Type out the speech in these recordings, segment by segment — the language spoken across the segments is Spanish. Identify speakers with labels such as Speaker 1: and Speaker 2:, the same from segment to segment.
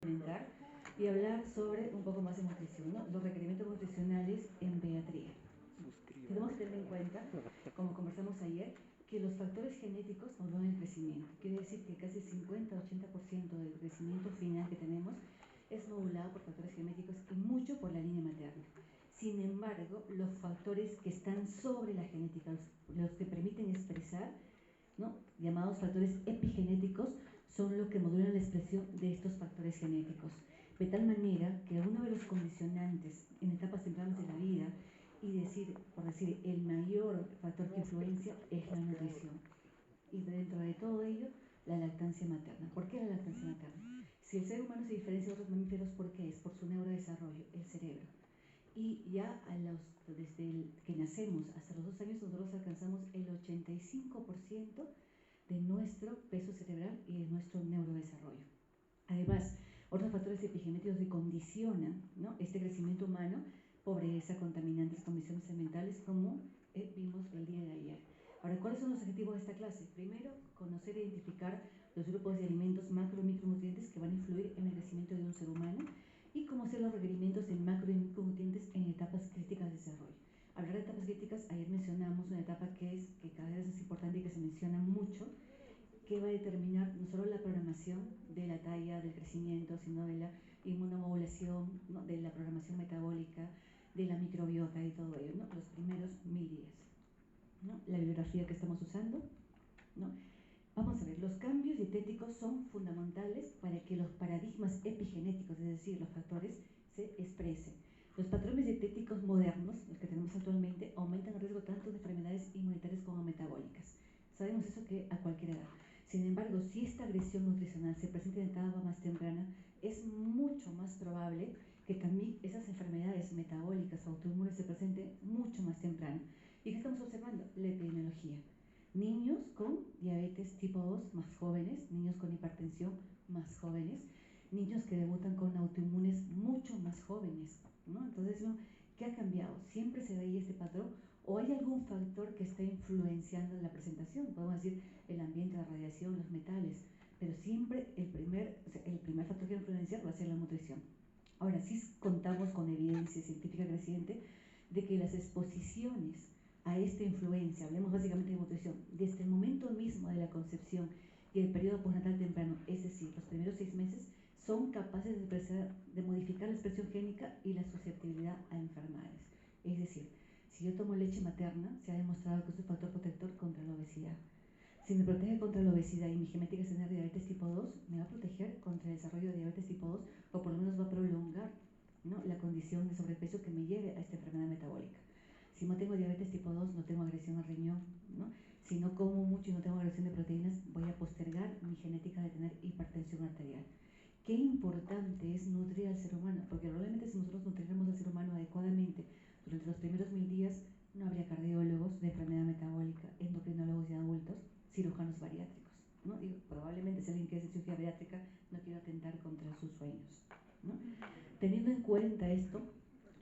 Speaker 1: complementar y hablar sobre un poco más de nutrición, ¿no? Los requerimientos nutricionales en pediatría. Tenemos que tener en cuenta, como conversamos ayer, que los factores genéticos modulan el crecimiento. Quiere decir que casi 50-80% del crecimiento final que tenemos es modulado por factores genéticos y mucho por la línea materna. Sin embargo, los factores que están sobre la genética, los que permiten expresar, ¿no?, llamados factores epigenéticos, son los que modulan la expresión de estos factores genéticos. De tal manera que uno de los condicionantes en etapas tempranas de la vida, y por decir, el mayor factor que influencia es la nutrición. Y dentro de todo ello, la lactancia materna. ¿Por qué la lactancia materna? Si el ser humano se diferencia de otros mamíferos, ¿por qué? Es por su neurodesarrollo, el cerebro. Y ya desde que nacemos hasta los 2 años, nosotros alcanzamos el 85% de nuestro peso cerebral y de nuestro neurodesarrollo. Además, otros factores epigenéticos que condicionan, ¿no?, este crecimiento humano: pobreza, contaminantes, condiciones ambientales, como vimos el día de ayer. Ahora, ¿cuáles son los objetivos de esta clase? Primero, conocer e identificar los grupos de alimentos macro y micronutrientes que van a influir en el crecimiento de un ser humano, y conocer los requerimientos de macro y micronutrientes en etapas críticas de desarrollo. Hablar de etapas críticas, ayer mencionamos una etapa que cada vez es importante y que se menciona mucho, que va a determinar no solo la programación de la talla, del crecimiento, sino de la inmunomodulación, ¿no?, de la programación metabólica, de la microbiota y todo ello, ¿no?, los primeros 1000 días, ¿no?, la bibliografía que estamos usando, ¿no? Vamos a ver, los cambios dietéticos son fundamentales para que los paradigmas epigenéticos, es decir, los factores, se expresen. Los patrones dietéticos modernos, los que tenemos actualmente, aumentan el riesgo tanto de enfermedades inmunitarias como metabólicas. Sabemos eso que a cualquier edad. Sin embargo, si esta agresión nutricional se presenta en etapa más temprana, es mucho más probable que también esas enfermedades metabólicas o autoinmunes se presenten mucho más temprano. ¿Y qué estamos observando? La epidemiología. Niños con diabetes tipo 2 más jóvenes, niños con hipertensión más jóvenes, niños que debutan con autoinmunes mucho más jóvenes, ¿no? Entonces, ¿qué ha cambiado? ¿Siempre se veía este patrón o hay algún factor que está influenciando en la presentación? Podemos decir el ambiente, la radiación, los metales, pero siempre el primer factor que influencia va a ser la nutrición. Ahora, sí contamos con evidencia científica creciente de que las exposiciones a esta influencia, hablemos básicamente de nutrición, desde el momento mismo de la concepción y el periodo postnatal temprano, es decir, los primeros 6 meses, son capaces de modificar la expresión génica y la susceptibilidad a enfermedades. Es decir, si yo tomo leche materna, se ha demostrado que es un factor protector contra la obesidad. Si me protege contra la obesidad y mi genética es tener diabetes tipo 2, me va a proteger contra el desarrollo de diabetes tipo 2, o por lo menos va a prolongar, ¿no?, la condición de sobrepeso que me lleve a esta enfermedad metabólica. Si no tengo diabetes tipo 2, no tengo agresión al riñón, ¿no? Si no como mucho y no tengo agresión de proteínas, voy a postergar mi genética de tener hipertensión arterial. Qué importante es nutrir al ser humano, porque probablemente si nosotros nutriéramos al ser humano adecuadamente durante los primeros 1000 días, no habría cardiólogos de enfermedad metabólica, endocrinólogos de adultos, cirujanos bariátricos, ¿no? Digo, probablemente si alguien quiere hacer cirugía bariátrica, no quiere atentar contra sus sueños, ¿no? Teniendo en cuenta esto,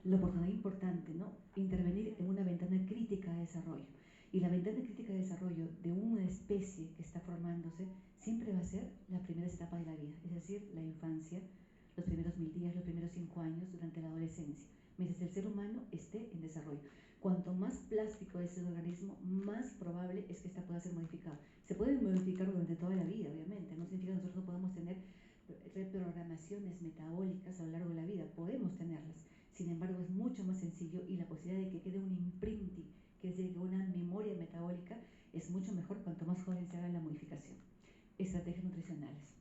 Speaker 1: la oportunidad importante, ¿no?, intervenir en una ventana crítica de desarrollo. Y la ventana crítica de desarrollo de una especie que está formándose siempre va a ser las primeras etapas de la vida, es decir, la infancia, los primeros 1000 días, los primeros 5 años, durante la adolescencia, mientras el ser humano esté en desarrollo. Cuanto más plástico es el organismo, más probable es que ésta pueda ser modificada. Se puede modificar durante toda la vida, obviamente, no significa que nosotros no podamos tener reprogramaciones metabólicas a lo largo de la vida, podemos tenerlas. Sin embargo, es mucho más sencillo y la posibilidad de que quede un imprinting, que es decir, una memoria metabólica, es mucho mejor cuanto más joven se haga la modificación. Estrategias nutricionales.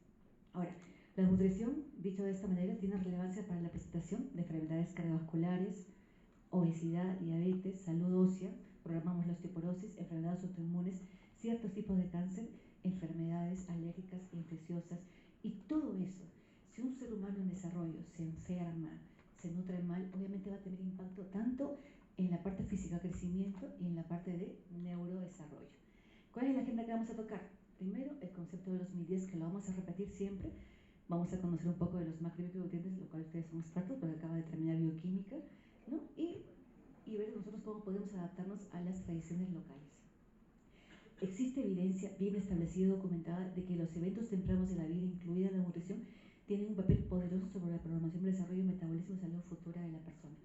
Speaker 1: Ahora, la nutrición, dicho de esta manera, tiene relevancia para la presentación de enfermedades cardiovasculares, obesidad, diabetes, salud ósea, programamos la osteoporosis, enfermedades autoinmunes, ciertos tipos de cáncer, enfermedades alérgicas e infecciosas, y todo eso. Si un ser humano en desarrollo se enferma, se nutre mal, obviamente va a tener impacto tanto en la parte física, crecimiento, y en la parte de neurodesarrollo. ¿Cuál es la agenda que vamos a tocar? Primero, el concepto de los 1000 días, que lo vamos a repetir siempre. Vamos a conocer un poco de los macronutrientes, lo cual ustedes son expertos porque acaba de terminar bioquímica, ¿no? Y ver nosotros cómo podemos adaptarnos a las tradiciones locales. Existe evidencia bien establecida y documentada de que los eventos tempranos de la vida, incluida la nutrición, tienen un papel poderoso sobre la programación del desarrollo, metabolismo y salud futura de la persona.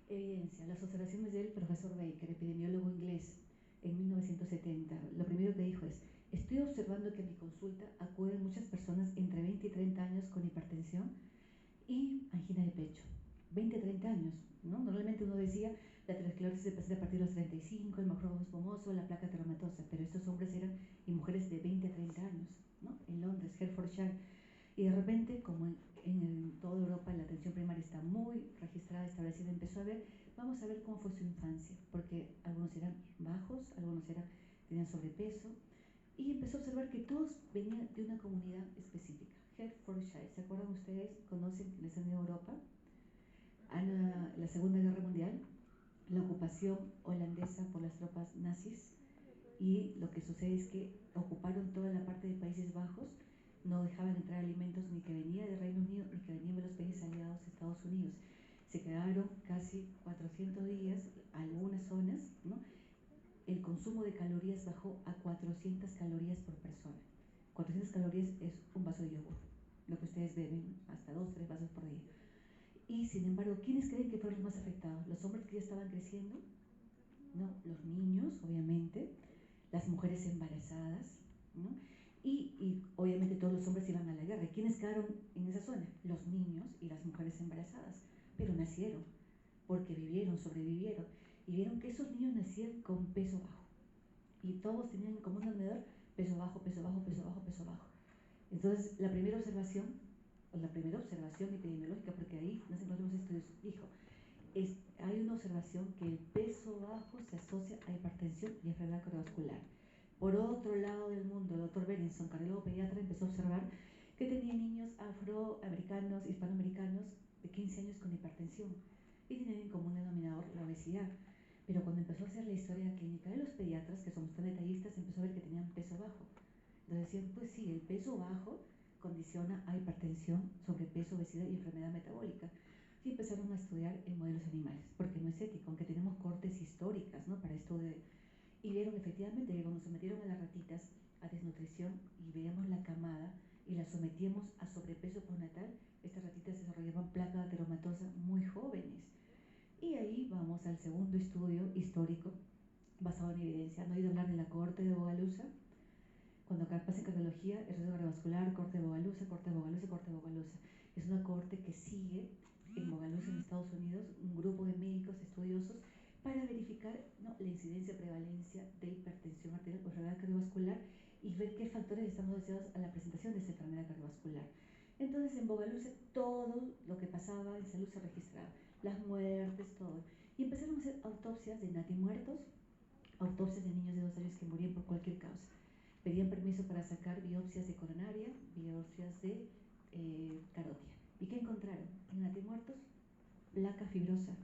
Speaker 1: Evidencia, las observaciones del profesor Baker, epidemiólogo inglés, en 1970. Lo primero que dijo es: estoy observando que a mi consulta acuden muchas personas entre 20 y 30 años con hipertensión y angina de pecho. 20 a 30 años, ¿no? Normalmente uno decía la aterosclerosis se presenta a partir de los 35, el hemocromo espumoso, la placa ateromatosa, pero estos hombres eran y mujeres de 20 a 30 años, ¿no? En Londres, Hertfordshire, y de repente, como en toda Europa la atención primaria está muy registrada, establecida, empezó a ver, vamos a ver cómo fue su infancia, porque algunos eran bajos, algunos tenían sobrepeso, y empezó a observar que todos venían de una comunidad específica. Hertfordshire, ¿se acuerdan ustedes? ¿Conocen quienes han ido a Europa? A la Segunda Guerra Mundial, la ocupación holandesa por las tropas nazis, y lo que sucede es que ocuparon toda la parte de Países Bajos, no dejaban entrar alimentos ni que venía de Reino Unido ni que venían de los países aliados de Estados Unidos. Se quedaron casi 400 días, algunas zonas, ¿no? El consumo de calorías bajó a 400 calorías por persona. 400 calorías es un vaso de yogur, lo que ustedes beben, hasta 2 o 3 vasos por día. Y sin embargo, ¿quiénes creen que fueron los más afectados? ¿Los hombres que ya estaban creciendo? No, los niños, obviamente, las mujeres embarazadas, ¿no? Y obviamente todos los hombres iban a la guerra. ¿Quiénes quedaron en esa zona? Los niños y las mujeres embarazadas, pero nacieron, porque vivieron, sobrevivieron, y vieron que esos niños nacían con peso bajo, y todos tenían como un denominador peso bajo, peso bajo, peso bajo, peso bajo. Entonces, la primera observación epidemiológica, porque ahí no se encuentran los estudios, dijo, hay una observación que el peso bajo se asocia a hipertensión y enfermedad cardiovascular. Por otro lado del mundo, el doctor Berenson, cardiólogo pediatra, empezó a observar que tenía niños afroamericanos, hispanoamericanos de 15 años con hipertensión y tenían en común denominador la obesidad. Pero cuando empezó a hacer la historia clínica de los pediatras, que somos tan detallistas, empezó a ver que tenían peso bajo. Entonces decían, pues sí, el peso bajo condiciona a hipertensión, sobrepeso, obesidad y enfermedad metabólica. Y empezaron a estudiar en modelos animales, porque no es ético, aunque tenemos cortes históricas, ¿no? Para esto y vieron efectivamente que cuando sometieron a las ratitas a desnutrición y veíamos la camada y las sometíamos a sobrepeso postnatal, estas ratitas desarrollaban placa ateromatosa muy jóvenes. Y ahí vamos al segundo estudio histórico basado en evidencia. ¿Han oído hablar de la cohorte de Bogalusa? Cuando pasa en cardiología, el riesgo cardiovascular, corte de Bogalusa, corte de Bogalusa, corte de Bogalusa. Es una cohorte que sigue en Bogalusa, en Estados Unidos, un grupo de médicos estudiosos para verificar, ¿no?, la incidencia, prevalencia de hipertensión arterial o enfermedad cardiovascular y ver qué factores están asociados a la presentación de esta enfermedad cardiovascular. Entonces, en Bogalusa, todo lo que pasaba en salud se registraba, las muertes, todo. Y empezaron a hacer autopsias de natimuertos, autopsias de niños de 2 años que morían por cualquier causa. Pedían permiso para sacar biopsias de coronaria, biopsias de carótida. ¿Y qué encontraron? En natimuertos, placa fibrosa.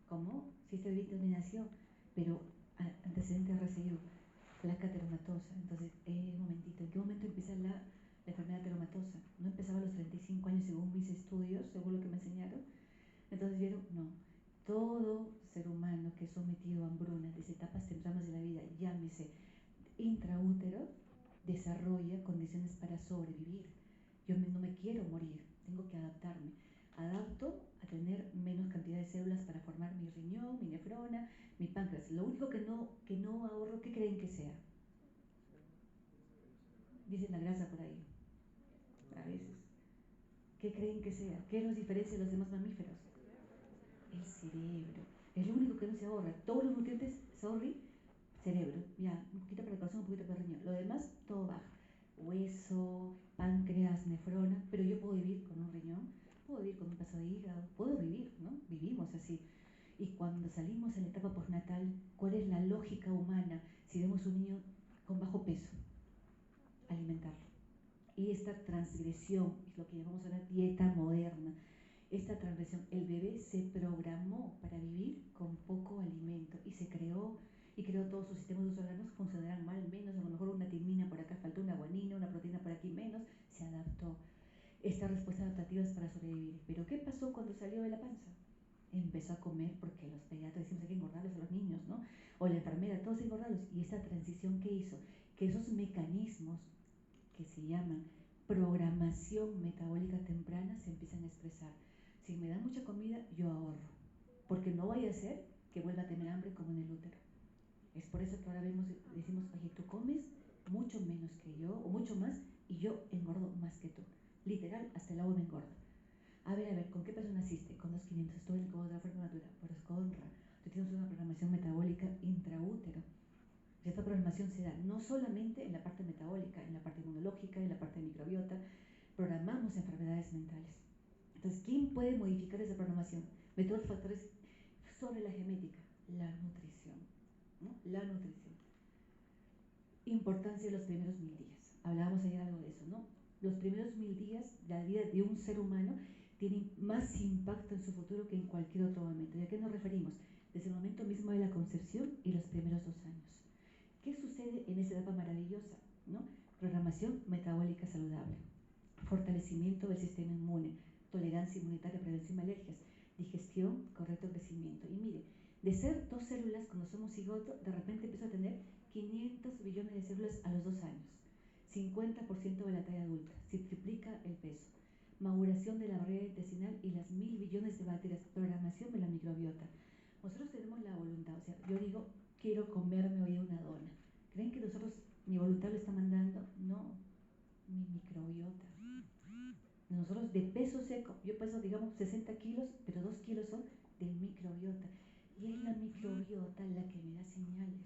Speaker 1: ¿Cómo? Si este bebito ni nació, pero antecedente RCU, placa ateromatosa. Entonces, un momentito, ¿en qué momento empieza la enfermedad ateromatosa? No empezaba a los 35 años según mis estudios, según lo que me enseñaron. Entonces vieron, no, todo ser humano que es sometido a hambruna desde etapas tempranas de la vida, llámese intraútero, desarrolla condiciones para sobrevivir. Yo no me quiero morir, tengo que adaptarme. Adapto a tener menos cantidad de células para formar mi riñón, mi nefrona, mi páncreas. Lo único que no ahorro, ¿qué creen que sea? Dicen la grasa por ahí, a veces. ¿Qué creen que sea? ¿Qué nos diferencia de los demás mamíferos? El cerebro. Es lo único que no se ahorra. Todos los nutrientes, sorry, cerebro, ya, un poquito para el corazón, un poquito para el riñón. Lo demás, todo baja. Hueso, páncreas, nefrona, pero yo puedo vivir con un riñón, puedo vivir con un pedazo de hígado, puedo vivir, ¿no? Vivimos así. Y cuando salimos en la etapa postnatal, ¿cuál es la lógica humana si vemos un niño con bajo peso? Alimentarlo. Y esta transgresión, es lo que llamamos ahora dieta moderna, esta transgresión, el bebé se programó para vivir con poco alimento y se creó todos sus sistemas de sus órganos funcionarán mal, menos, a lo mejor una timina por acá, faltó una guanina, una proteína por aquí, menos, se adaptó. Esta respuesta adaptativa es para sobrevivir. Pero ¿qué pasó cuando salió de la panza? Empezó a comer, porque los pediatras decimos hay que engordarlos a los niños, ¿no? O la enfermera, todos engordarlos. Y esa transición que hizo, que esos mecanismos que se llaman programación metabólica temprana se empiezan a expresar. Si me dan mucha comida, yo ahorro, porque no vaya a ser que vuelva a tener hambre como en el útero. Es por eso que ahora decimos, oye, tú comes mucho menos que yo, o mucho más, y yo engordo más que tú. Literal, hasta el agua me engorda. A ver, ¿con qué peso naciste? Con 2.500, estoy en el codo de la forma natural. Pero es conra, tú tienes una programación metabólica intraútero. Y esta programación se da no solamente en la parte metabólica, en la parte inmunológica, en la parte de microbiota. Programamos enfermedades mentales. Entonces, ¿quién puede modificar esa programación? De todos los factores sobre la genética, la nutrición, ¿no? La nutrición. Importancia de los primeros 1000 días. Hablábamos ayer algo de eso, ¿no? Los primeros 1000 días, la vida de un ser humano tiene más impacto en su futuro que en cualquier otro momento. ¿Y a qué nos referimos? Desde el momento mismo de la concepción y los primeros 2 años. ¿Qué sucede en esa etapa maravillosa, ¿no? Programación metabólica saludable, fortalecimiento del sistema inmune, tolerancia inmunitaria, prevención de alergias, digestión, correcto crecimiento. Y mire, de ser 2 células cuando somos cigoto, de repente empiezo a tener 500 billones de células a los 2 años, 50% de la talla adulta, se triplica el peso, maduración de la barrera intestinal y las 1000 billones de bacterias, programación de la microbiota. Nosotros tenemos la voluntad, o sea, yo digo, quiero comerme hoy una dona. ¿Creen que nosotros, mi voluntad lo está mandando? No, mi microbiota. Nosotros de peso seco, yo peso digamos 60 kilos, pero 2 kilos son del microbiota. Y es la microbiota la que me da señales.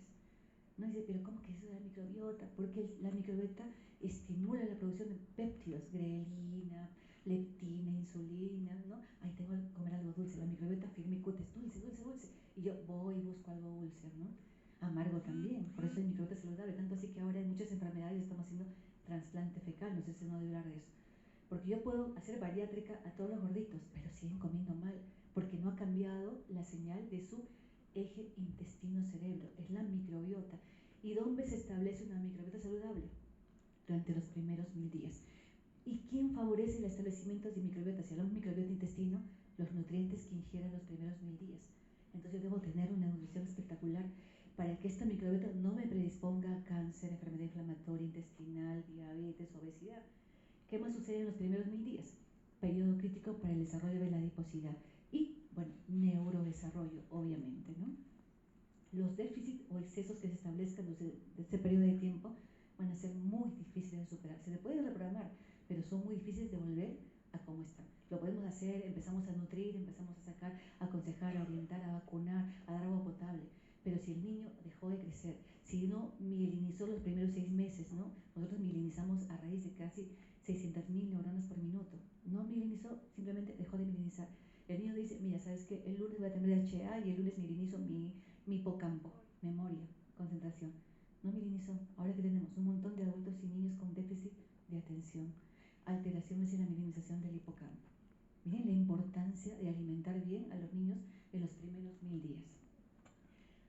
Speaker 1: No dice, pero ¿cómo que eso es la microbiota? Porque la microbiota estimula la producción de péptidos, grelina, leptina, insulina, ¿no? Ahí tengo que comer algo dulce. La microbiota firmicute es dulce, dulce, dulce. Y yo voy y busco algo dulce, ¿no? Amargo también. Por eso el microbiota es saludable. Tanto así que ahora en muchas enfermedades estamos haciendo trasplante fecal. No sé si no debe hablar de eso. Porque yo puedo hacer bariátrica a todos los gorditos, pero siguen comiendo mal, porque no ha cambiado la señal de su eje intestino-cerebro, es la microbiota. ¿Y dónde se establece una microbiota saludable? Durante los primeros 1000 días. ¿Y quién favorece el establecimiento de microbiota? Si hablamos de microbiota intestino, los nutrientes que ingieren los primeros 1000 días. Entonces yo debo tener una nutrición espectacular para que esta microbiota no me predisponga a cáncer, enfermedad inflamatoria intestinal, diabetes, obesidad. ¿Qué más sucede en los primeros 1000 días? Periodo crítico para el desarrollo de la adiposidad y, bueno, neurodesarrollo, obviamente, ¿no? Los déficits o excesos que se establezcan desde este periodo de tiempo van a ser muy difíciles de superar. Se le puede reprogramar, pero son muy difíciles de volver a como están. Lo podemos hacer, empezamos a nutrir, empezamos a sacar, a aconsejar, a orientar, a vacunar, a dar agua potable. Pero si el niño dejó de crecer, si no mielinizó los primeros 6 meses, ¿no? Nosotros mielinizamos a raíz de casi 600.000 neuronas por minuto. No mielinizó, simplemente dejó de mielinizar. El niño dice, mira, ¿sabes qué? El lunes voy a tener HA y el lunes mielinizo mi hipocampo, memoria, concentración. No mielinizó. Ahora que tenemos un montón de adultos y niños con déficit de atención, alteraciones en la mielinización del hipocampo. Miren la importancia de alimentar bien a los niños en los primeros 1000 días.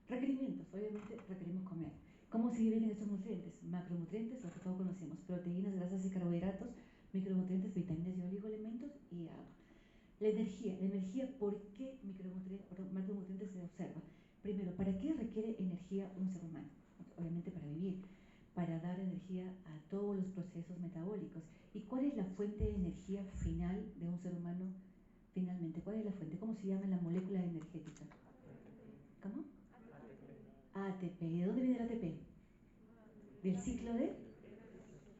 Speaker 1: Requerimientos, obviamente requerimos comer. ¿Cómo se dividen estos nutrientes? Macronutrientes, los que todos conocemos, proteínas, grasas y carbohidratos, micronutrientes, vitaminas y oligoelementos y agua. La energía, ¿por qué macronutrientes se observa? Primero, ¿para qué requiere energía un ser humano? Obviamente para vivir, para dar energía a todos los procesos metabólicos. ¿Y cuál es la fuente de energía final de un ser humano finalmente? ¿Cuál es la fuente? ¿Cómo se llama la molécula energética? ¿Cómo? ATP. ¿De dónde viene el ATP? Del ciclo de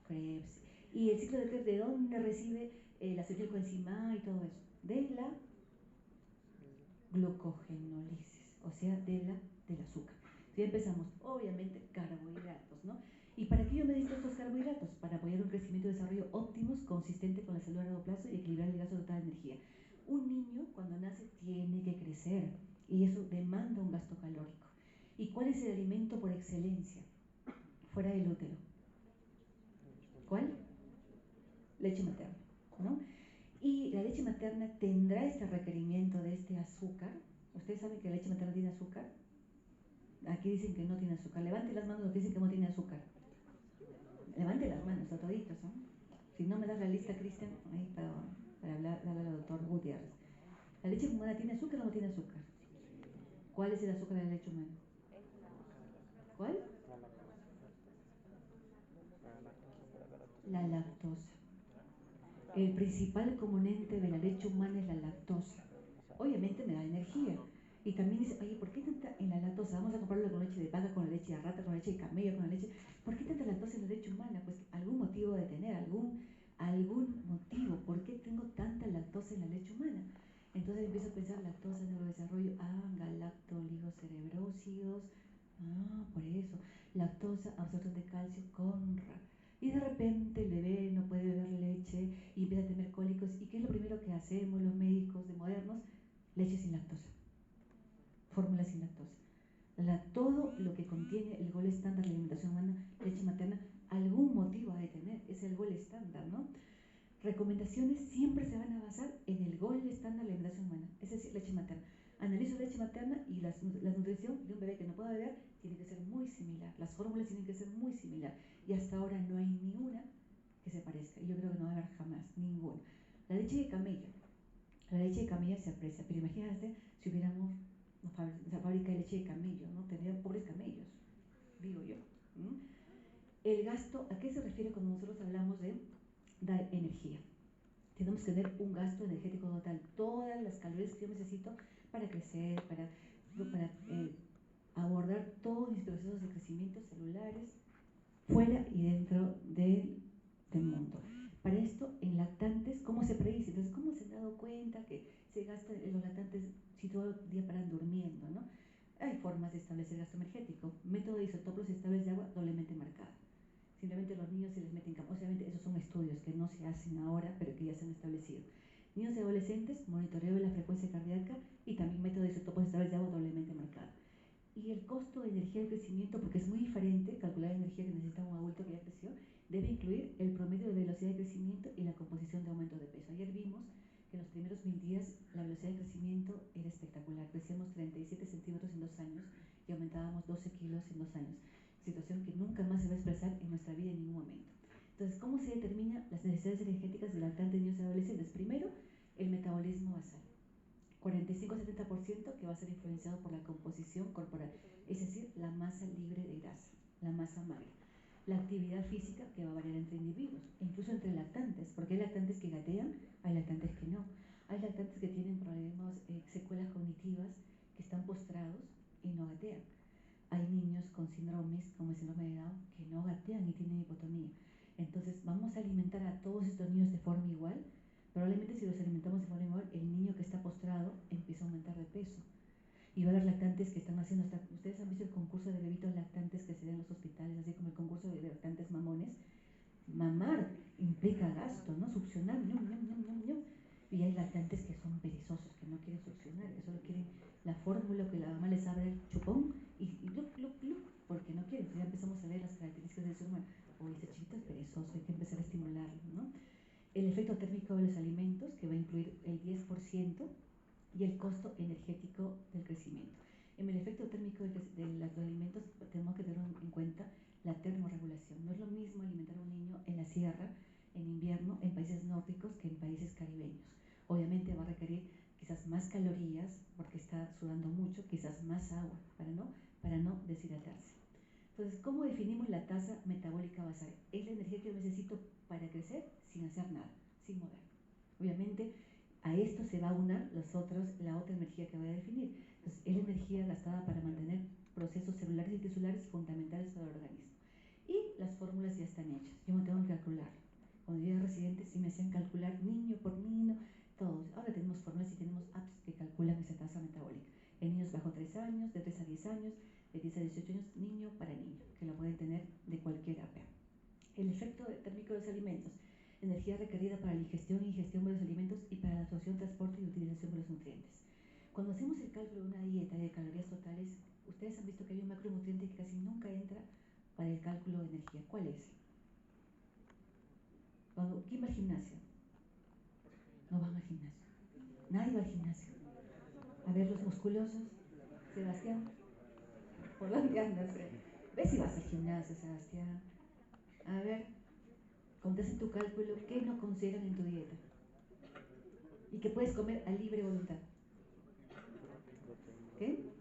Speaker 1: Krebs. ¿Y el ciclo de Krebs de dónde recibe la acetilcoenzima A y todo eso? De la glucogenólisis, o sea, del azúcar. Ya empezamos, obviamente, carbohidratos, ¿no? ¿Y para qué yo necesito estos carbohidratos? Para apoyar un crecimiento y desarrollo óptimos, consistente con la salud a largo plazo y equilibrar el gasto total de energía. Un niño, cuando nace, tiene que crecer y eso demanda un gasto calórico. ¿Y cuál es el alimento por excelencia fuera del útero? ¿Cuál? Leche materna, ¿no? Y la leche materna tendrá este requerimiento de este azúcar. ¿Ustedes saben que la leche materna tiene azúcar? Aquí dicen que no tiene azúcar. Levante las manos los que dicen que no tiene azúcar. Levante las manos a toditos, ¿no? Si no me das la lista, Cristian, ahí para hablar, darle al doctor Gutiérrez. ¿La leche humana tiene azúcar o no tiene azúcar? ¿Cuál es el azúcar de la leche humana? ¿Cuál? La lactosa. El principal componente de la leche humana es la lactosa. Obviamente me da energía. Y también dice, oye, ¿por qué tanta en la lactosa? Vamos a comprarlo con leche de vaca, con la leche de rata, con la leche de camello, con la leche... ¿Por qué tanta lactosa en la leche humana? Pues algún motivo de tener, algún motivo. ¿Por qué tengo tanta lactosa en la leche humana? Entonces empiezo a pensar lactosa, neurodesarrollo, galactoligocerebrósidos, por eso, lactosa, absorción de calcio, conra. Y de repente el bebé no puede beber leche y empieza a tener cólicos. ¿Y qué es lo primero que hacemos los médicos de modernos? Leche sin lactosa, fórmula sin lactosa. Todo lo que contiene el gol estándar de alimentación humana, leche materna, algún motivo ha de tener, es el gol estándar, ¿no? Recomendaciones siempre se van a basar en el gol estándar de alimentación humana, es decir, leche materna. Analizo leche materna y la nutrición de un bebé que no pueda beber tiene que ser muy similar, las fórmulas tienen que ser muy similar, y hasta ahora no hay ni una que se parezca, y yo creo que no va a haber jamás, ninguna. La leche de camello se aprecia, pero imagínate si hubiéramos una fábrica de leche de camello, ¿no? Tendrían pobres camellos, digo yo. El gasto, ¿a qué se refiere cuando nosotros hablamos de dar energía? Tenemos que tener un gasto energético total, todas las calorías que yo necesito para crecer, para abordar todos mis procesos de crecimiento celulares, fuera y dentro del mundo. Para esto, en lactantes, ¿cómo se predice? Entonces, ¿cómo se han dado cuenta que se gasta en los lactantes si todo el día paran durmiendo, ¿no? Hay formas de establecer gasto energético. Método de isótopos estables de agua doblemente marcada. Simplemente los niños se les meten campo. Obviamente esos son estudios que no se hacen ahora, pero que ya se han establecido. Niños y adolescentes, monitoreo de la frecuencia cardíaca y también método de isótopos estables de agua doblemente marcado. Y el costo de energía de crecimiento, porque es muy diferente calcular la energía que necesita un adulto que ya creció, debe incluir el promedio de velocidad de crecimiento y la composición de aumento de peso. Ayer vimos que en los primeros 1000 días la velocidad de crecimiento era espectacular. Crecíamos 37 centímetros en 2 años y aumentábamos 12 kilos en 2 años. Situación que nunca más se va a expresar en nuestra vida en ningún momento. Entonces, ¿cómo se determinan las necesidades energéticas de lactantes, niños y adolescentes? Primero, el metabolismo basal. 45-70% que va a ser influenciado por la composición corporal, es decir, la masa libre de grasa, la masa magra. La actividad física que va a variar entre individuos, e incluso entre lactantes, porque hay lactantes que gatean, hay lactantes que no. Hay lactantes que tienen problemas, secuelas cognitivas, que están postrados y no gatean. Hay niños con síndromes, como el síndrome de Down, que no gatean y tienen hipotonía. Entonces, ¿vamos a alimentar a todos estos niños de forma igual? Probablemente si los alimentamos de forma igual, el niño que está postrado empieza a aumentar de peso. Y va a haber lactantes que están haciendo, ustedes han visto el concurso de bebitos lactantes que se da en los hospitales, así como el concurso de lactantes mamones. Mamar implica gasto, ¿no? Succionar, y hay lactantes que son perezosos, que no quieren succionar, que solo quieren la fórmula, que la mamá les abre el chupón y porque no quieren. Entonces ya empezamos a ver las características del ser humano. O ese chiquito es perezoso, hay que empezar a estimularlo, ¿no? El efecto térmico de los alimentos, que va a incluir el 10%, y el costo energético del crecimiento. En el efecto térmico de los alimentos tenemos que tener en cuenta la termorregulación. No es lo mismo alimentar a un niño en la sierra, en invierno, en países nórdicos, que en países caribeños. Obviamente va a requerir quizás más calorías, porque está sudando mucho, quizás más agua, para no deshidratarse. Entonces, ¿cómo definimos la tasa metabólica basal? Es la energía que yo necesito para crecer sin hacer nada, sin mover. Obviamente, a esto se va a unir la otra energía que voy a definir. Entonces, es la energía gastada para mantener procesos celulares y tisulares fundamentales para el organismo. Y las fórmulas ya están hechas, yo no tengo que calcular. Cuando yo era residente sí me hacían calcular niño por niño, todos. Ahora tenemos fórmulas y tenemos apps que calculan esa tasa metabólica. En niños bajo 3 años, de 3 a 10 años, de 10 a 18 años, niño para niño, que lo pueden tener de cualquier app. El efecto térmico de los alimentos. Energía requerida para la ingestión e ingestión de los alimentos y para la absorción, transporte y utilización de los nutrientes. Cuando hacemos el cálculo de una dieta de calorías totales, ustedes han visto que hay un macronutriente que casi nunca entra para el cálculo de energía. ¿Cuál es? ¿Quién va al gimnasio? No van al gimnasio. Nadie va al gimnasio. A ver, los musculosos. Sebastián, ¿por dónde andas? ¿Ves si vas al gimnasio, Sebastián? A ver, cuando haces tu cálculo, ¿qué no consideran en tu dieta? Y que puedes comer a libre voluntad. ¿Qué?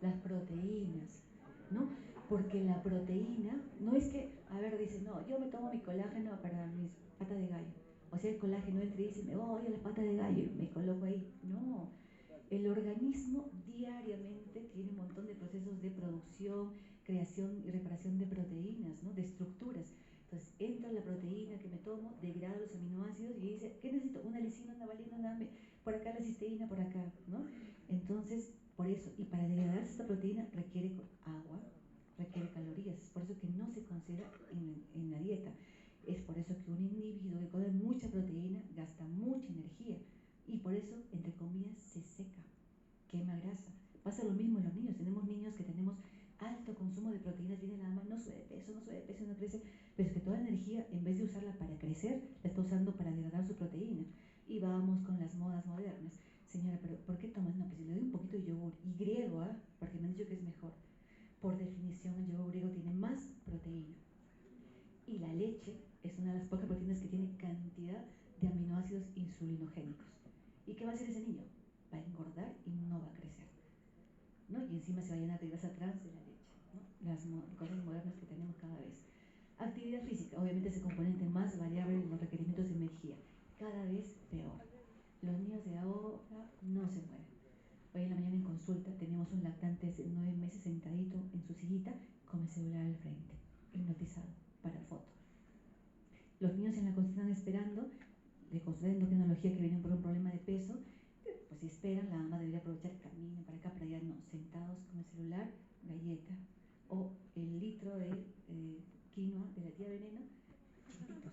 Speaker 1: Las proteínas, ¿no? Porque la proteína no es que, a ver, dice, no, yo me tomo mi colágeno para mis patas de gallo. O sea, el colágeno entra y dice, me voy a la pata de gallo y me coloco ahí. No, el organismo diariamente tiene un montón de procesos de producción, creación y reparación de proteínas, ¿no? De estructuras. Entonces entra la proteína que me tomo, degrada los aminoácidos y dice, ¿qué necesito? Una lisina, una valina, una por acá la cisteína, por acá, ¿no? Entonces, por eso, y para degradarse esta proteína requiere agua, requiere calorías, es por eso que no se considera en la dieta. Es por eso que un individuo que come mucha proteína gasta mucha energía y por eso, entre comillas, se seca, quema grasa. Pasa lo mismo en los niños. Tenemos niños que tenemos alto consumo de proteínas, viene la mamá, no sube de peso, no crece, pero es que toda la energía, en vez de usarla para crecer, la está usando para degradar su proteína. Y vamos con las modas modernas. Señora, pero ¿por qué tomas? No, pues si le doy un poquito de yogur, y griego, ¿eh? Porque me han dicho que es mejor. Por definición, el yogur griego tiene más proteína. Y la leche es una de las pocas proteínas que tiene cantidad de aminoácidos insulinogénicos. ¿Y qué va a hacer ese niño? Va a engordar y no va a crecer, ¿no? Y encima se va a llenar de grasa trans de la leche, ¿no? Las cosas modernas que tenemos cada vez. Actividad física, obviamente es el componente más variable de los requerimientos de energía, cada vez peor. Los niños de ahora no se mueven. Hoy en la mañana en consulta teníamos un lactante de 9 meses sentadito en su sillita con el celular al frente, hipnotizado para foto. Los niños en la consulta están esperando, de consulta de endocrinología que vienen por un problema de peso, pues si esperan, la mamá debería aprovechar, caminen para acá, para allá, no, sentados con el celular, galleta, o el litro de quinoa de la tía Veneno, chiquititos.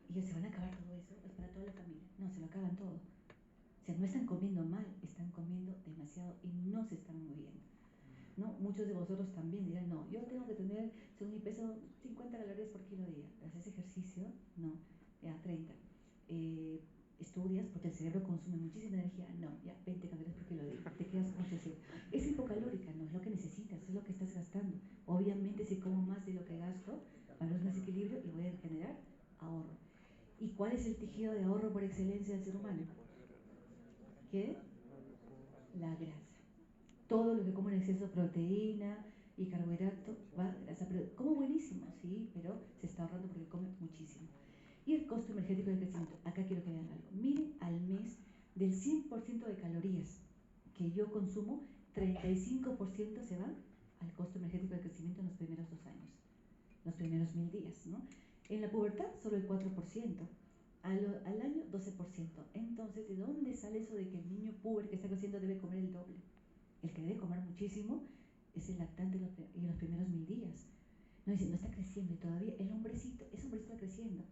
Speaker 1: Y ellos se van a acabar todo eso, es para toda la familia. No, se lo acaban todo. O sea, no están comiendo mal, están comiendo demasiado y no se están moviendo, ¿no? Muchos de vosotros también dirán, no, yo tengo que tener, según mi peso, 50 calorías por kilo día. ¿Haces ejercicio? No, ya 30. Estudias porque el cerebro consume muchísima energía, no, ya 20 calorías por kilo día, te quedas con 60. Es hipocalórica, no es lo que necesitas, es lo que estás gastando. Obviamente si como más de lo que gasto, va a haber un desequilibrio y voy a generar ahorro. ¿Y cuál es el tejido de ahorro por excelencia del ser humano? ¿Qué? La grasa. Todo lo que como en exceso, proteína y carbohidrato, va a grasa. Pero como buenísimo, sí, pero se está ahorrando porque come muchísimo. Y el costo energético del crecimiento. Acá quiero que vean algo. Miren al mes del 100% de calorías que yo consumo, 35% se van al costo energético del crecimiento en los primeros 2 años, los primeros 1000 días, ¿no? En la pubertad solo el 4%. Al año 12%. Entonces, ¿de dónde sale eso de que el niño puber que está creciendo debe comer el doble? El que debe comer muchísimo es el lactante en los primeros 1000 días. No dice, no está creciendo y todavía ese hombrecito está creciendo.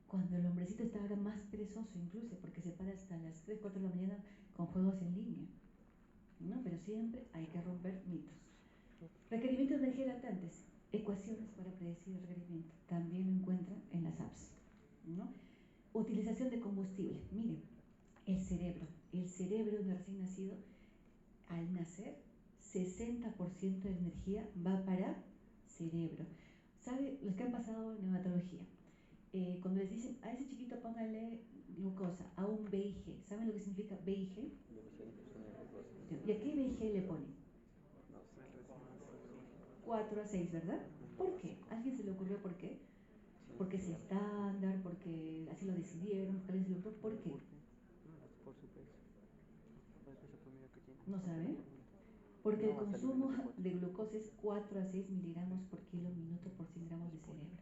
Speaker 1: Cuando el hombrecito está ahora más perezoso incluso, porque se para hasta las 3, 4 de la mañana con juegos en línea, ¿no? Pero siempre hay que romper mitos. Requerimientos de energía lactantes, ecuaciones para predecir el requerimiento, también lo encuentran en las apps, ¿no? Utilización de combustible, miren, el cerebro de un recién nacido, al nacer, 60% de energía va para cerebro. ¿Sabe? Los que han pasado en neonatología, cuando les dicen a ese chiquito póngale glucosa, a un BIG, ¿saben lo que significa BIG? ¿Y a qué BIG le ponen? 4 a 6, ¿verdad? ¿Por qué? ¿A alguien se le ocurrió por qué? Porque es estándar, porque así lo decidieron, porque les ocurrió, ¿por qué? ¿No saben? Porque el consumo de glucosa es 4 a 6 miligramos por kilo minuto por 100 gramos de cerebro,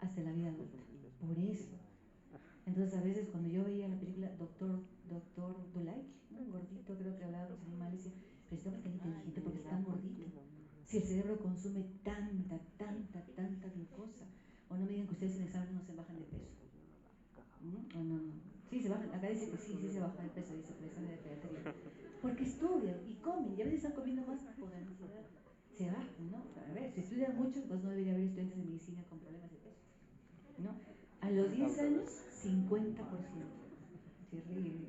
Speaker 1: hasta la vida adulta. Por eso. Entonces a veces cuando yo veía la película Doctor Dulac, un gordito creo que hablaba de los animales, decía, pero este hombre es tan inteligente porque es tan gordito. Si el cerebro consume tanta glucosa, o no me digan que ustedes en el examen no se bajan de peso. ¿No? O no. Sí, se bajan, acá dice que sí se baja de peso, dice el examen de pediatría. Porque estudian y comen, y a veces están comiendo más por ansiedad. Se bajan, ¿no? A ver, si estudian mucho, pues no debería haber estudiantes de medicina con problemas de peso, ¿no? A los 10 años, 50%. Se ríe.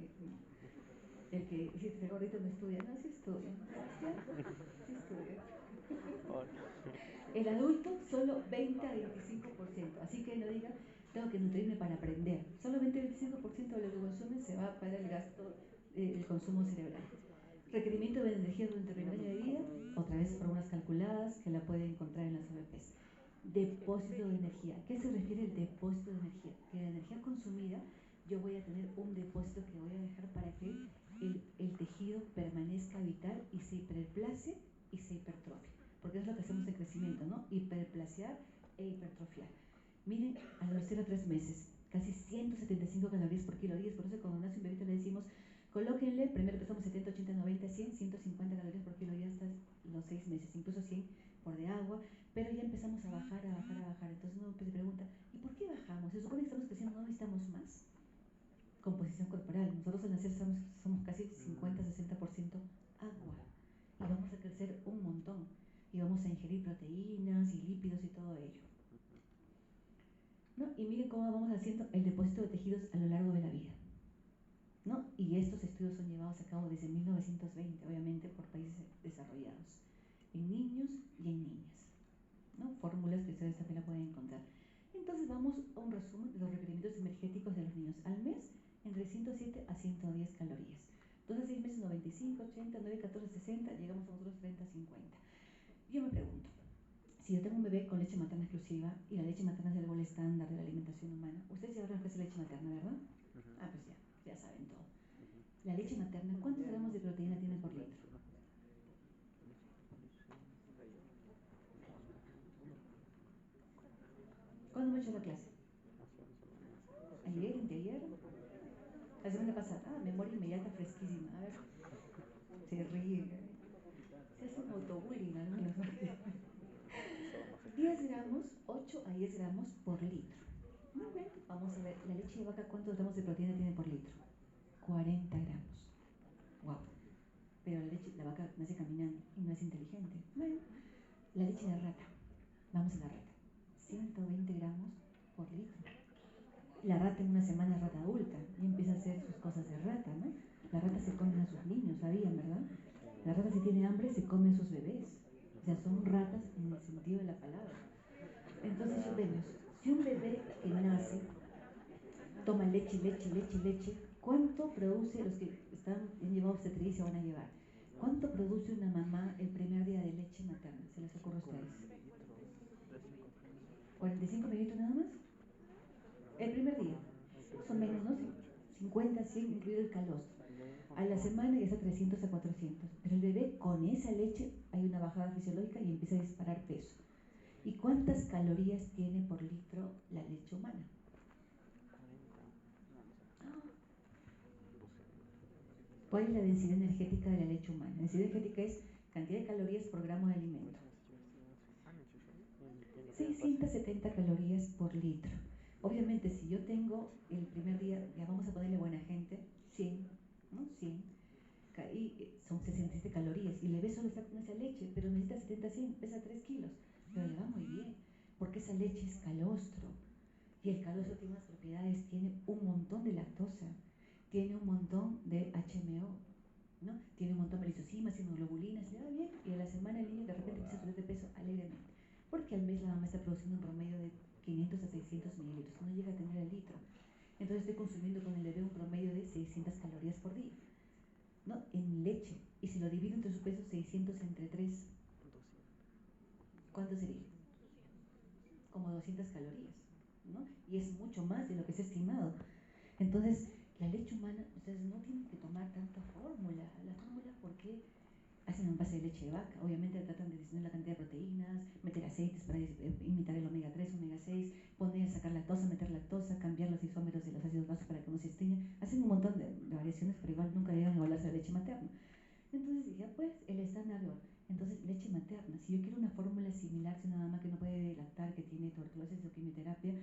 Speaker 1: El que dice que gordito no estudia, no, sí estudia. Sí estudia. El adulto, solo 20 a 25%. Así que no digan, tengo que nutrirme para aprender. Solo 20-25% de lo que consumen se va para el gasto, el consumo cerebral. Requerimiento de energía durante el primer año de vida, otra vez por unas calculadas que la pueden encontrar en las ABPs. depósito de energía. ¿A qué se refiere el depósito de energía? Que la energía consumida yo voy a tener un depósito que voy a dejar para que el tejido permanezca vital y se hiperplace y se hipertrofie. Porque es lo que hacemos en crecimiento, ¿no? Hiperplasear e hipertrofiar. Miren, a los 0 a 3 meses, casi 175 calorías por kilo. Y es por eso cuando nace un bebito le decimos, colóquenle, primero empezamos 70, 80, 90, 100, 150 calorías por kilo ya hasta los 6 meses, incluso 100 por de agua, pero ya empezamos a bajar, a bajar, a bajar. Entonces uno se pregunta, ¿y por qué bajamos? Se supone que estamos creciendo, ¿no necesitamos más? Composición corporal. Nosotros al nacer somos casi 50-60% agua y vamos a crecer un montón y vamos a ingerir proteínas y lípidos y todo ello, ¿no? Y miren cómo vamos haciendo el depósito de tejidos a lo largo de la vida, ¿no? Y estos estudios son llevados a cabo desde 1920, obviamente por países desarrollados, en niños y en niñas, ¿no? Fórmulas que ustedes también la pueden encontrar. Entonces vamos a un resumen de los requerimientos energéticos de los niños al mes, entre 107 a 110 calorías. 2 a 6 meses 95, 80, 9, 14, 60, llegamos a otros 30, 50. Yo me pregunto, si yo tengo un bebé con leche materna exclusiva y la leche materna es el gol estándar de la alimentación humana, ustedes ya sabrán qué es leche materna, ¿verdad? Ah, pues ya saben todo. La leche materna, ¿cuántos gramos de proteína tiene por litro? ¿Cuándo me he hecho la clase? ¿Ayer, anteayer? La semana pasada. Ah, memoria inmediata, fresquísima. A ver, se ríe. Se hace un autobullying algunos. 10 gramos, 8 a 10 gramos por litro. Muy bien, vamos a ver, la leche de vaca, ¿cuántos gramos de proteína tiene por litro? 40 gramos. Wow. Pero la vaca nace caminando y no es inteligente. Bueno, la leche de rata. Vamos a la rata. 120 gramos por litro. La rata en una semana es rata adulta y empieza a hacer sus cosas de rata, ¿no? La rata se come a sus niños, ¿sabían, verdad? La rata si tiene hambre se come a sus bebés. O sea, son ratas en el sentido de la palabra. Entonces vemos, si un bebé que nace toma leche, leche, leche, leche, ¿cuánto produce los que están llevados a obstetricia van a llevar? ¿Cuánto produce una mamá el primer día de leche materna? ¿Se les ocurre a ustedes? ¿45 minutos nada más? El primer día. Son menos, ¿no? 50, 100, incluido el calostro. A la semana ya está 300 a 400. Pero el bebé con esa leche hay una bajada fisiológica y empieza a disparar peso. ¿Y cuántas calorías tiene por litro la leche humana? ¿Cuál es la densidad energética de la leche humana? La densidad energética es cantidad de calorías por gramo de alimento. 670 calorías por litro. Obviamente, si yo tengo el primer día, ya vamos a ponerle buena gente, 100, ¿no? 100, y son 67 calorías. Y el bebé solo está con esa leche, pero necesita 70, 100, pesa 3 kilos. Pero le va muy bien, porque esa leche es calostro. Y el calostro tiene unas propiedades, tiene un montón de lactosa, tiene un montón de HMO, ¿no? Tiene un montón de lisocimas, inmunoglobulinas, le va bien. Y a la semana el niño de repente empieza a subir de peso alegremente. Porque al mes la mamá está produciendo un promedio de 500 a 600 mililitros, no llega a tener el litro. Entonces estoy consumiendo con el bebé un promedio de 600 calorías por día, ¿no? En leche. Y si lo divido entre su peso, 600 entre 3, ¿cuánto sería? Como 200 calorías, ¿no? Y es mucho más de lo que se ha estimado. Entonces, la leche humana, ustedes no tienen que tomar tanta fórmula. La fórmula, ¿por qué? Hacen un base de leche de vaca, obviamente tratan de disminuir la cantidad de proteínas, meter aceites para imitar el omega 3, omega 6, sacar lactosa, meter lactosa, cambiar los isómeros de los ácidos grasos para que no se estreñan. Hacen un montón de variaciones, pero igual nunca llegan a igualarse a la leche materna. Entonces ya pues el estándar, entonces leche materna. Si yo quiero una fórmula similar, si una mamá que no puede lactar, que tiene tuberculosis o quimioterapia,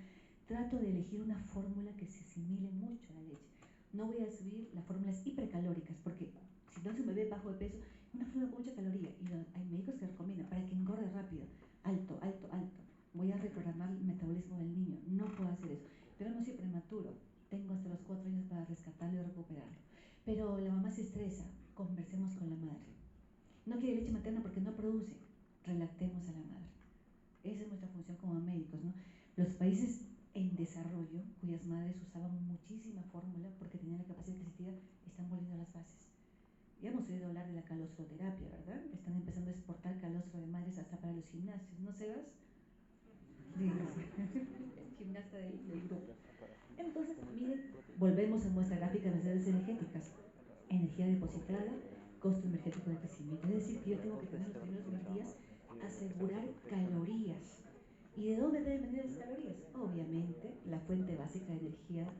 Speaker 1: trato de elegir una fórmula que se asimile mucho a la leche. No voy a subir las fórmulas hipercalóricas, porque si no es un bebé bajo de peso, una fórmula con mucha caloría, y hay médicos que recomiendan para que engorde rápido, alto, alto, alto. Voy a reprogramar el metabolismo del niño, no puedo hacer eso. Pero no soy prematuro, tengo hasta los 4 años para rescatarlo y recuperarlo. Pero la mamá se estresa, conversemos con la madre. No quiere leche materna porque no produce, relactemos a la madre. Esa es nuestra función como médicos, ¿no? Los países en desarrollo, cuyas madres usaban muchísima fórmula porque tenían la capacidad adquisitiva, están volviendo a las bases. Ya hemos oído hablar de la calostroterapia, ¿verdad? Están empezando a exportar calostro de madres hasta para los gimnasios, ¿no, Sebas? Gimnasta del grupo. Entonces, miren, volvemos a nuestra gráfica de necesidades energéticas. Energía depositada, costo energético de crecimiento. Es decir, que yo tengo que tener los primeros 1000 días asegurar calorías. ¿Y de dónde deben venir las calorías? Obviamente, la fuente básica de energía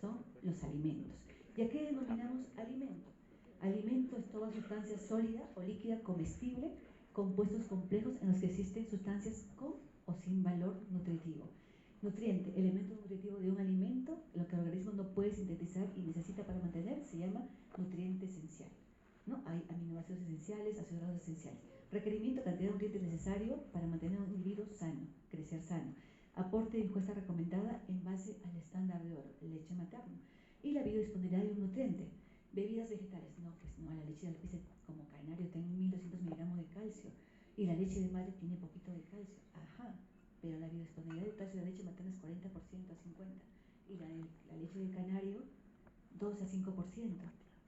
Speaker 1: son los alimentos. ¿Y a qué denominamos alimento? Alimento es toda sustancia sólida o líquida comestible, compuestos complejos en los que existen sustancias con o sin valor nutritivo. Nutriente, elemento nutritivo de un alimento, lo que el organismo no puede sintetizar y necesita para mantener, se llama nutriente esencial. ¿No? Hay aminoácidos esenciales, ácidos grasos esenciales. Requerimiento, cantidad de nutrientes necesario para mantener a un individuo sano, crecer sano. Aporte de ingesta recomendada en base al estándar de oro, leche materna. Y la biodisponibilidad de un nutriente. Bebidas vegetales, no, pues no, la leche de alpiste como canario tiene 1200 miligramos de calcio y la leche de madre tiene poquito de calcio. Ajá, pero la biodisponibilidad de calcio de la leche materna es 40% a 50% y la leche de canario 2 a 5%.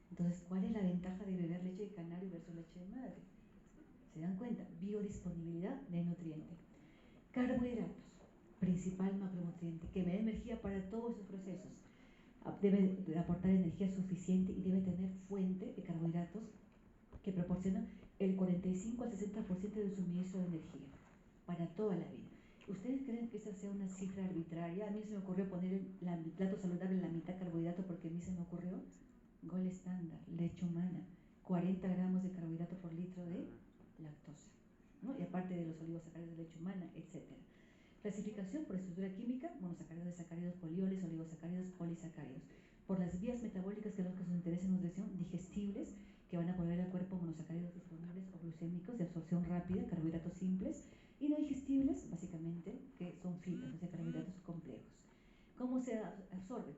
Speaker 1: Entonces, ¿cuál es la ventaja de beber leche de canario versus leche de madre? ¿Se dan cuenta? Biodisponibilidad de nutriente. Carbohidratos, principal macronutriente, que me da energía para todos esos procesos. Debe aportar energía suficiente y debe tener fuente de carbohidratos que proporciona el 45 al 60% de suministro de energía para toda la vida. ¿Ustedes creen que esa sea una cifra arbitraria? A mí se me ocurrió poner el plato saludable en la mitad carbohidrato porque a mí se me ocurrió. Gol estándar, leche humana, 40 gramos de carbohidrato por litro de lactosa, ¿no? Y aparte de los oligosacáridos de leche humana, etc. Clasificación por estructura química, monosacáridos, desacáridos, polioles, oligosacáridos, polisacáridos. Por las vías metabólicas que es lo que nos interesa en nutrición, digestibles, que van a proveer al cuerpo monosacáridos disponibles o glucémicos de absorción rápida, carbohidratos simples, y no digestibles, básicamente, que son fibras, o sea, carbohidratos complejos. ¿Cómo se absorben?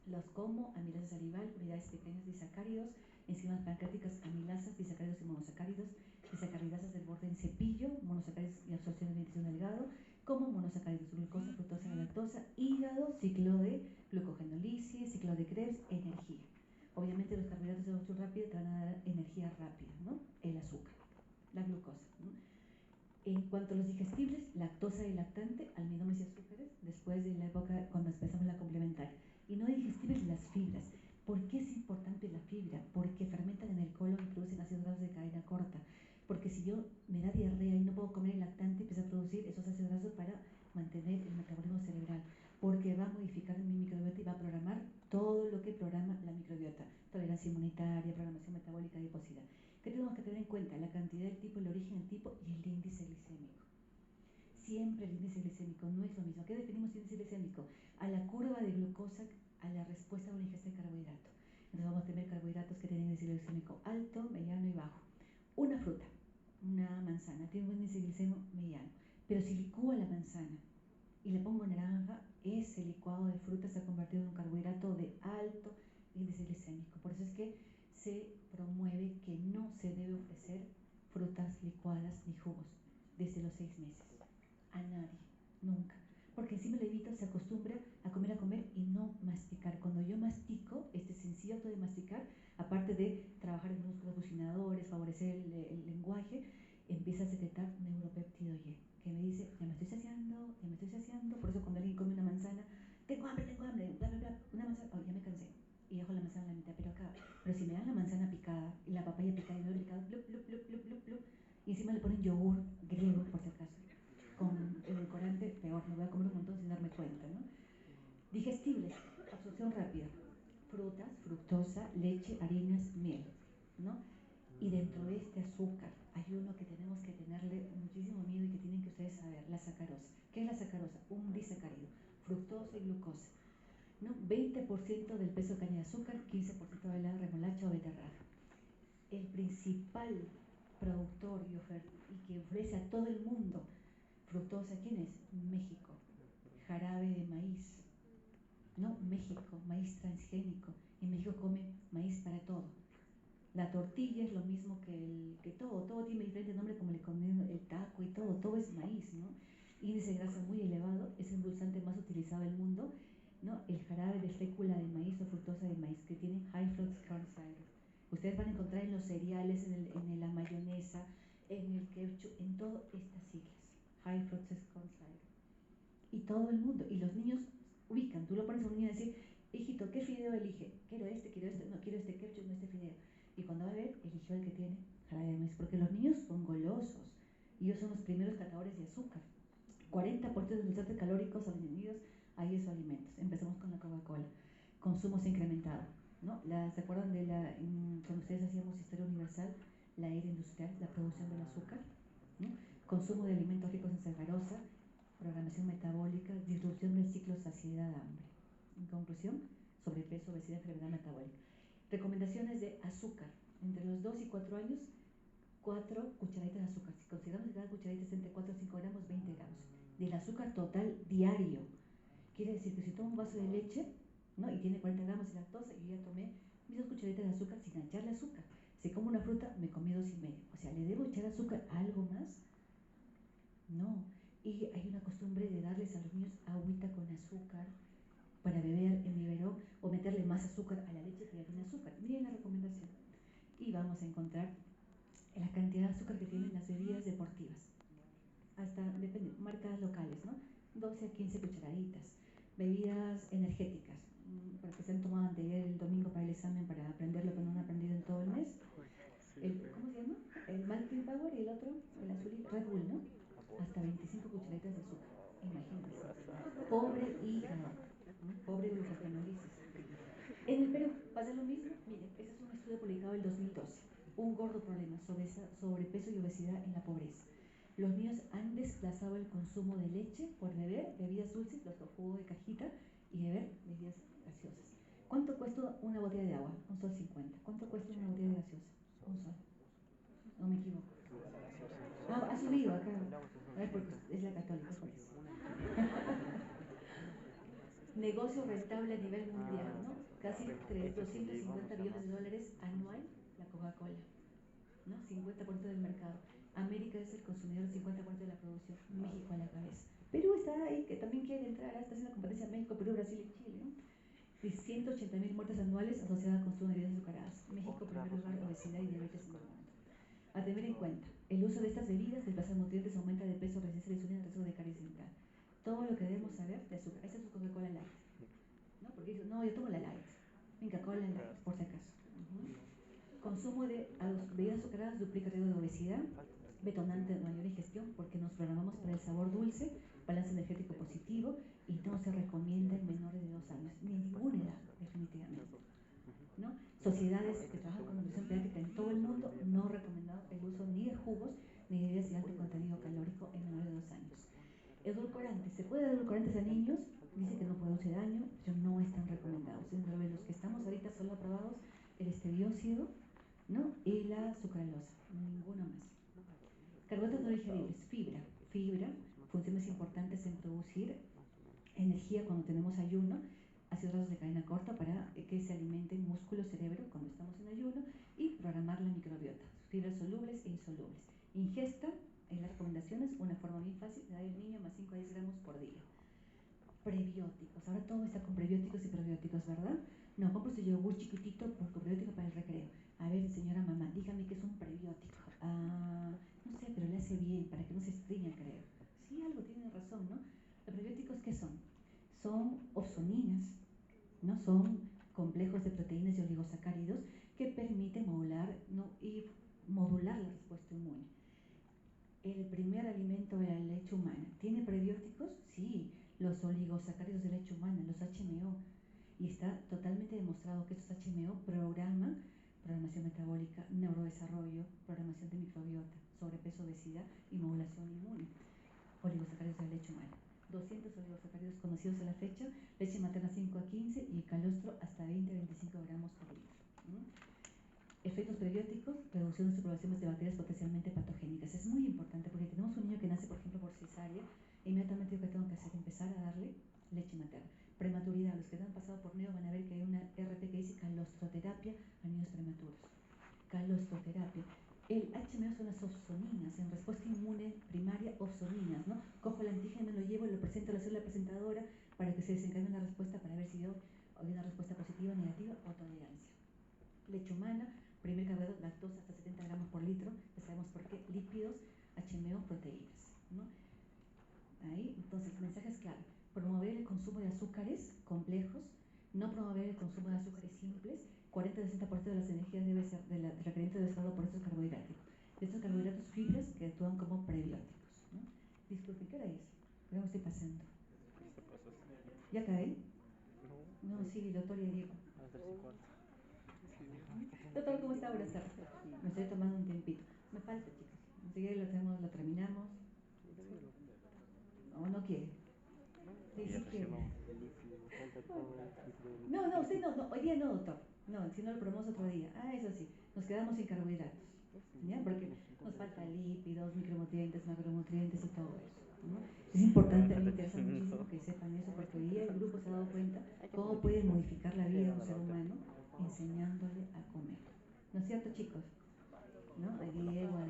Speaker 1: Los como amilasa salival, unidades pequeñas de disacáridos, enzimas pancreáticas, amilasas, disacáridos y monosacáridos, desacaridasas del borde en cepillo, monosacáridos y absorción de intestino delgado, como monosacáridos, glucosa, fructosa, galactosa, hígado, ciclo de glucogenólisis, ciclo de Krebs, energía. Obviamente los carbohidratos de absorción rápida te van a dar energía rápida, ¿no? El azúcar, la glucosa, ¿no? En cuanto a los digestibles, lactosa y lactante, almidones y azúcares, después de la época cuando empezamos la complementaria. Y no digestibles, las fibras. ¿Por qué es importante la fibra? Porque fermentan en el colon y producen ácidos grasos de cadena corta. Porque si yo me da diarrea y no puedo comer el lactante, empieza a producir esos ácidos grasos para mantener el metabolismo cerebral. Porque va a modificar mi microbiota y va a programar todo lo que programa la microbiota. Tolerancia inmunitaria, programación metabólica, adiposidad. ¿Qué tenemos que tener en cuenta? La cantidad, el tipo, el origen, el tipo y el índice glicémico. Siempre el índice glicémico no es lo mismo. ¿Qué definimos índice glicémico? A la curva de glucosa, a la respuesta a una ingesta de carbohidrato. Entonces vamos a tener carbohidratos que tienen índice glicémico alto, mediano y bajo. Una fruta, una manzana, tiene un índice glicémico mediano. Pero si licúo la manzana y le pongo naranja, ese licuado de fruta se ha convertido en un carbohidrato de alto índice glicémico. Por eso es que se promueve que no se debe ofrecer frutas licuadas ni jugos desde los 6 meses. A nadie, nunca. Porque encima el levita se acostumbra a comer y no masticar. Cuando yo mastico, este sencillo acto de masticar, aparte de trabajar en músculos bucinadores, favorecer el lenguaje, empieza a secretar neuropéptido Y, que me dice, ya me estoy saciando, ya me estoy saciando. Por eso cuando alguien come una manzana, tengo hambre, bla, bla, bla, una manzana, oh, ya me cansé. Y dejo la manzana en la mitad, pero si me dan la manzana picada y la papaya picada y no picada, blup, blup, blup, blup, blup, blup, y encima le ponen yogur griego, por si acaso, con edulcorante, peor, me voy a comer un montón sin darme cuenta, ¿no? Digestibles, absorción rápida, frutas, fructosa, leche, harinas, miel, ¿no? Y dentro de este azúcar hay uno que tenemos que tenerle muchísimo miedo y que tienen que ustedes saber, la sacarosa. ¿Qué es la sacarosa? Un disacárido, fructosa y glucosa, ¿no? 20% del peso de caña de azúcar, 15% de la remolacha o beterraga. El principal productor y que ofrece a todo el mundo fructosa, ¿quién es? México. Jarabe de maíz, ¿no? México, maíz transgénico. En México come maíz para todo. La tortilla es lo mismo que todo tiene diferente nombre, como le comen el taco y todo es maíz, ¿no? Índice de grasa muy elevado, es el endulzante más utilizado del mundo, ¿no? El jarabe de fécula de maíz o fructosa de maíz, que tiene high fructose corn syrup. Ustedes van a encontrar en los cereales, en la mayonesa, en el ketchup, en todas estas siglas, high fructose corn syrup. Y todo el mundo, y los niños ubican, tú lo pones a un niño y decir, hijito, ¿qué fideo elige? Quiero este, no quiero este ketchup, no este fideo. Y cuando va a ver, eligió el que tiene jarabe de maíz, porque los niños son golosos, y ellos son los primeros catadores de azúcar. 40% de los nutrientes calóricos obtenidos ahí esos alimentos. Empezamos con la Coca-Cola. Consumo se ha incrementado, ¿no? ¿Se acuerdan de cuando ustedes hacíamos historia universal, la era industrial, la producción del azúcar? ¿No? Consumo de alimentos ricos en sacarosa, programación metabólica, disrupción del ciclo saciedad-hambre. En conclusión, sobrepeso, obesidad, enfermedad metabólica. Recomendaciones de azúcar. Entre los 2 y 4 años, 4 cucharaditas de azúcar. Si consideramos que cada cucharadita es entre 4 y 5 gramos, 20 gramos. Del azúcar total diario. Quiere decir que si tomo un vaso de leche, ¿no? Y tiene 40 gramos de lactosa, yo ya tomé mis 2 cucharaditas de azúcar sin echarle azúcar. Si como una fruta, me comí 2,5. O sea, ¿le debo echar azúcar a algo más? No. Y hay una costumbre de darles a los niños agüita con azúcar para beber en biberón o meterle más azúcar a la leche que ya tiene azúcar. Miren la recomendación. Y vamos a encontrar la cantidad de azúcar que tienen las bebidas deportivas. Hasta, depende, marcas locales, ¿no? 12 a 15 cucharaditas. Bebidas energéticas, para que se han tomado anterior el domingo para el examen, para aprender lo que no han aprendido en todo el mes. ¿Cómo se llama? El Malkin Power y el otro, el azul, Red Bull, ¿no? Hasta 25 cucharaditas de azúcar. Imagínense. Pobre hígado, ¿no? Pobre glucogenólisis. En el Perú pasa lo mismo. Miren, ese es un estudio publicado en el 2012. Un gordo problema, sobrepeso y obesidad en la pobreza. Los niños han desplazado el consumo de leche por beber bebidas dulces, los jugos de cajita, y beber bebidas gaseosas. ¿Cuánto cuesta una botella de agua? $1.50. ¿Cuánto cuesta una botella de gaseosa? $1. No me equivoco. Ah, ha subido acá. Porque es la católica, por eso. Negocio rentable a nivel mundial, ¿no? Casi 250 billones de dólares anual la Coca-Cola, ¿no? 50% del mercado. América es el consumidor del 50% de la producción. México a la cabeza. Perú está ahí, que también quiere entrar, está haciendo competencia México, Perú, Brasil y Chile, ¿no? Y 180.000 muertes anuales asociadas al consumo de bebidas azucaradas. México, primer lugar, obesidad y diabetes en el mundo. A tener en cuenta, el uso de estas bebidas desplaza nutrientes, aumenta de peso, resistencia a la insulina, riesgo de caries dental. Todo lo que debemos saber de azúcar. Esta es su Coca-Cola Light, ¿no? Porque dicen, no, yo tomo la Light. Venga, Cola Light, por si acaso. Consumo de bebidas azucaradas duplica el riesgo de obesidad, detonante de mayor ingestión, porque nos programamos para el sabor dulce, balance energético positivo, y no se recomienda en menores de 2 años, ni en ninguna edad, definitivamente, ¿no? Sociedades que trabajan con nutrición pediátrica en todo el mundo no recomendado el uso ni de jugos ni de bebidas de alto contenido calórico en menores de 2 años. Edulcorantes, ¿se puede dar edulcorantes a niños? Dice que no produce daño, pero no están recomendados. Entre los que estamos ahorita solo aprobados el estebiócido, ¿no? Y la sucralosa, ninguna más. Carbohidratos no digeribles, fibra, funciones importantes en producir energía cuando tenemos ayuno, ácidos grasos de cadena corta para que se alimenten músculo, cerebro cuando estamos en ayuno, y programar la microbiota, fibras solubles e insolubles. Ingesta, en las recomendaciones, una forma bien fácil de dar al niño más 5 a 10 gramos por día. Prebióticos, ahora todo está con prebióticos y probióticos, ¿verdad? No, compro su yogur chiquitito por prebiótico para el recreo. A ver, señora mamá, dígame qué es un prebiótico. No sé, pero le hace bien, para que no se estriña, creo. Sí, algo tiene razón, ¿no? ¿Los prebióticos qué son? Son opsoninas, ¿no? Son complejos de proteínas y oligosacáridos que permiten modular, ¿no? Y modular la respuesta inmune. El primer alimento de la leche humana, ¿tiene prebióticos? Sí, los oligosacáridos de leche humana, los HMO. Y está totalmente demostrado que estos HMO programan programación metabólica, neurodesarrollo, programación de microbiota, sobrepeso, obesidad y modulación inmune. Oligosacáridos de la leche humana. 200 oligosacáridos conocidos a la fecha, leche materna 5 a 15 y calostro hasta 20 a 25 gramos por litro. Efectos prebióticos, reducción de supervisiones de bacterias potencialmente patogénicas. Es muy importante porque tenemos un niño que nace, por ejemplo, por cesárea, e inmediatamente lo que tengo que hacer es empezar a darle leche materna. Prematuridad, los que han pasado por neo van a ver que hay una RP que dice calostroterapia a niños prematuros. Calostroterapia. El HMO son las opsoninas, en respuesta inmune primaria, opsoninas, ¿no? Cojo el antígeno, lo llevo y lo presento a la célula presentadora para que se desencadene una respuesta para ver si yo hay una respuesta positiva, negativa o tolerancia. Leche humana, primer carbohidrato, lactosa hasta 70 gramos por litro, ya sabemos por qué, lípidos, HMO, proteínas, ¿no? Ahí, entonces, mensajes clave. Promover el consumo de azúcares complejos, no promover el consumo de azúcares simples. 40-60% de las energías debe ser, del requerimiento debe ser dado por estos carbohidratos. Estos carbohidratos fibras que actúan como prebióticos, ¿no? Disculpe, ¿qué hora es? ¿Qué me estoy pasando? ¿Ya acabé? No, sí, doctor y Diego. Doctor, ¿cómo está? Buenas tardes. Me estoy tomando un tiempito. Me falta, chicos. Enseguida lo terminamos. ¿O no quiere? Sí, sí quiere. No, usted no, hoy día no, doctor. No, si no lo probamos otro día. Ah, eso sí, nos quedamos sin carbohidratos. ¿Ya? Porque nos falta lípidos, micronutrientes, macronutrientes y todo eso, ¿no? Es importante, a mí me interesa muchísimo que sepan eso, porque hoy día el grupo se ha dado cuenta cómo pueden modificar la vida de un ser humano enseñándole a comer. ¿No es cierto, chicos? ¿No? A Diego, a